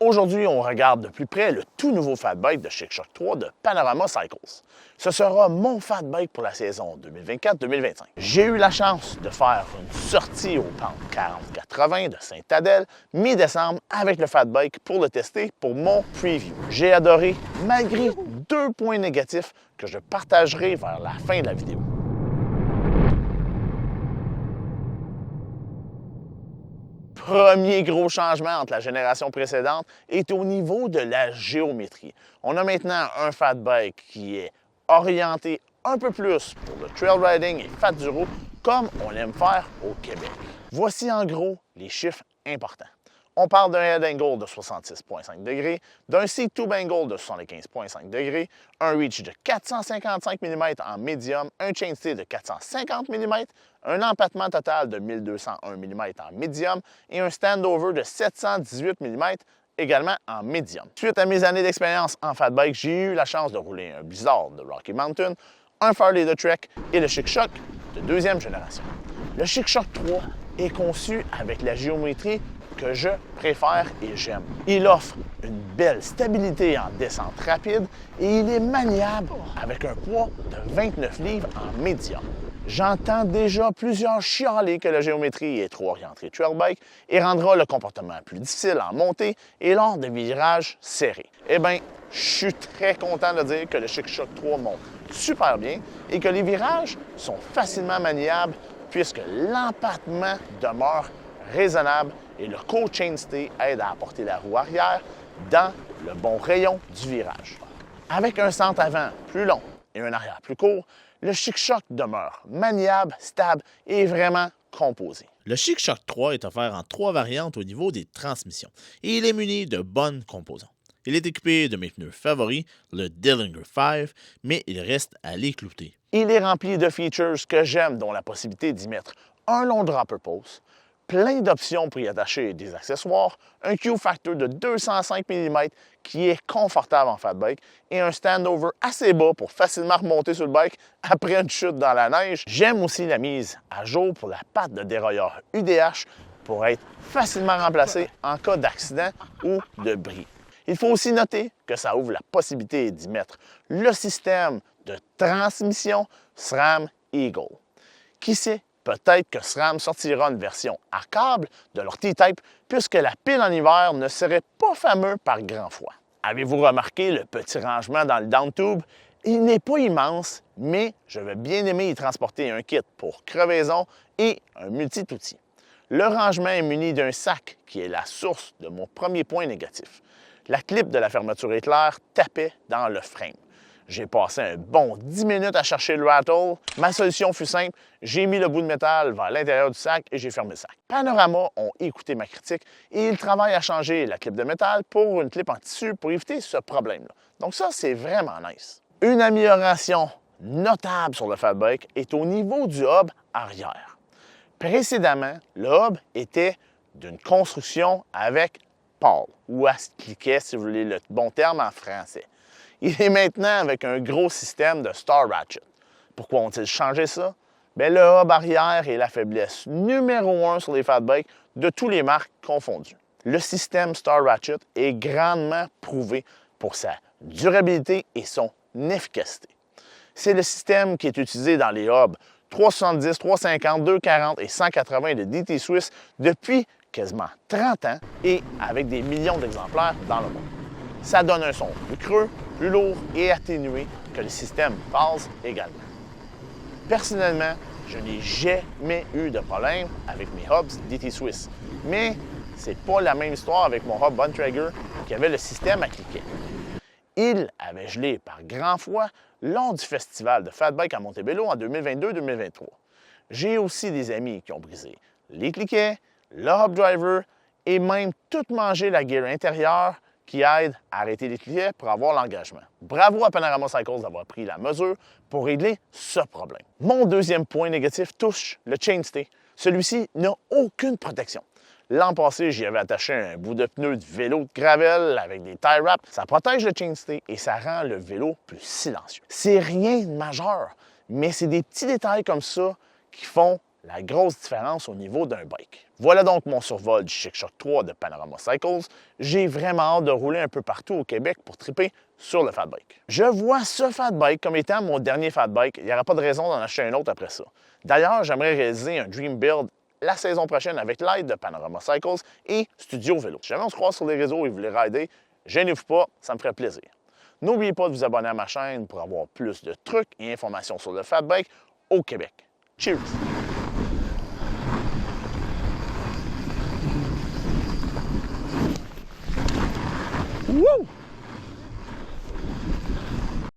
Aujourd'hui, on regarde de plus près le tout nouveau fat bike de Chic-Choc 3 de Panorama Cycles. Ce sera mon fat bike pour la saison 2024-2025. J'ai eu la chance de faire une sortie aux pentes 40-80 de Sainte-Adèle mi-décembre avec le fat bike pour le tester pour mon preview. J'ai adoré malgré 2 points négatifs que je partagerai vers la fin de la vidéo. Premier gros changement entre la génération précédente est au niveau de la géométrie. On a maintenant un fat bike qui est orienté un peu plus pour le trail riding et fat duro comme on aime faire au Québec. Voici en gros les chiffres importants. On parle d'un head angle de 66,5 degrés, d'un seat tube angle de 75,5 degrés, un reach de 455 mm en médium, un chainstay de 450 mm, un empattement total de 1201 mm en médium et un standover de 718 mm également en médium. Suite à mes années d'expérience en fat bike, j'ai eu la chance de rouler un Blizzard de Rocky Mountain, un Farley de Trek et le Chic-Choc de deuxième génération. Le Chic-Choc 3 est conçu avec la géométrie que je préfère et j'aime. Il offre une belle stabilité en descente rapide et il est maniable avec un poids de 29 livres en médium. J'entends déjà plusieurs chialer que la géométrie est trop orientée trail bike et rendra le comportement plus difficile en montée et lors de virages serrés. Eh bien, je suis très content de dire que le Chic-Choc 3 monte super bien et que les virages sont facilement maniables puisque l'empattement demeure raisonnable et le co-chainstay aide à apporter la roue arrière dans le bon rayon du virage. Avec un centre avant plus long et un arrière plus court, le Chic-Choc demeure maniable, stable et vraiment composé. Le Chic-Choc 3 est offert en 3 variantes au niveau des transmissions et il est muni de bonnes composantes. Il est équipé de mes pneus favoris, le Dillinger 5, mais il reste à les clouter. Il est rempli de features que j'aime, dont la possibilité d'y mettre un long dropper post, plein d'options pour y attacher des accessoires, un Q-Factor de 205 mm qui est confortable en fat bike et un standover assez bas pour facilement remonter sur le bike après une chute dans la neige. J'aime aussi la mise à jour pour la patte de dérailleur UDH pour être facilement remplacée en cas d'accident ou de bris. Il faut aussi noter que ça ouvre la possibilité d'y mettre le système de transmission SRAM Eagle. Qui sait? Peut-être que SRAM sortira une version à câble de leur T-Type puisque la pile en hiver ne serait pas fameux par grand froid. Avez-vous remarqué le petit rangement dans le down tube? Il n'est pas immense, mais je vais bien aimer y transporter un kit pour crevaison et un multi-outil. Le rangement est muni d'un sac qui est la source de mon premier point négatif. La clip de la fermeture éclair tapait dans le frame. J'ai passé un bon 10 minutes à chercher le rattle. Ma solution fut simple, j'ai mis le bout de métal vers l'intérieur du sac et j'ai fermé le sac. Panorama ont écouté ma critique et ils travaillent à changer la clip de métal pour une clip en tissu pour éviter ce problème-là. Donc ça, c'est vraiment nice. Une amélioration notable sur le fat bike est au niveau du hub arrière. Précédemment, le hub était d'une construction avec pale, ou ascliquet si vous voulez le bon terme en français. Il est maintenant avec un gros système de Star Ratchet. Pourquoi ont-ils changé ça? Bien, le hub arrière est la faiblesse numéro 1 sur les fat bikes de toutes les marques confondues. Le système Star Ratchet est grandement prouvé pour sa durabilité et son efficacité. C'est le système qui est utilisé dans les hubs 370, 350, 240 et 180 de DT Swiss depuis quasiment 30 ans et avec des millions d'exemplaires dans le monde. Ça donne un son plus creux, plus lourd et atténué que le système Pulse également. Personnellement, je n'ai jamais eu de problème avec mes hubs DT Swiss, mais c'est pas la même histoire avec mon hub Bontrager qui avait le système à cliquet. Il avait gelé par grand froid lors du festival de Fat Bike à Montebello en 2022-2023. J'ai aussi des amis qui ont brisé les cliquets, le hub driver et même tout mangé la gear intérieure qui aide à arrêter les cliquets pour avoir l'engagement. Bravo à Panorama Cycles d'avoir pris la mesure pour régler ce problème. Mon deuxième point négatif touche le chainstay. Celui-ci n'a aucune protection. L'an passé, j'y avais attaché un bout de pneu de vélo de gravel avec des tie wraps. Ça protège le chainstay et ça rend le vélo plus silencieux. C'est rien de majeur, mais c'est des petits détails comme ça qui font la grosse différence au niveau d'un bike. Voilà donc mon survol du Chic-Choc 3 de Panorama Cycles. J'ai vraiment hâte de rouler un peu partout au Québec pour triper sur le fat bike. Je vois ce fat bike comme étant mon dernier fat bike. Il n'y aura pas de raison d'en acheter un autre après ça. D'ailleurs, j'aimerais réaliser un Dream Build la saison prochaine avec l'aide de Panorama Cycles et Studio Vélo. Si jamais on se croise sur les réseaux et vous voulez rider, gênez-vous pas, ça me ferait plaisir. N'oubliez pas de vous abonner à ma chaîne pour avoir plus de trucs et informations sur le fat bike au Québec. Cheers!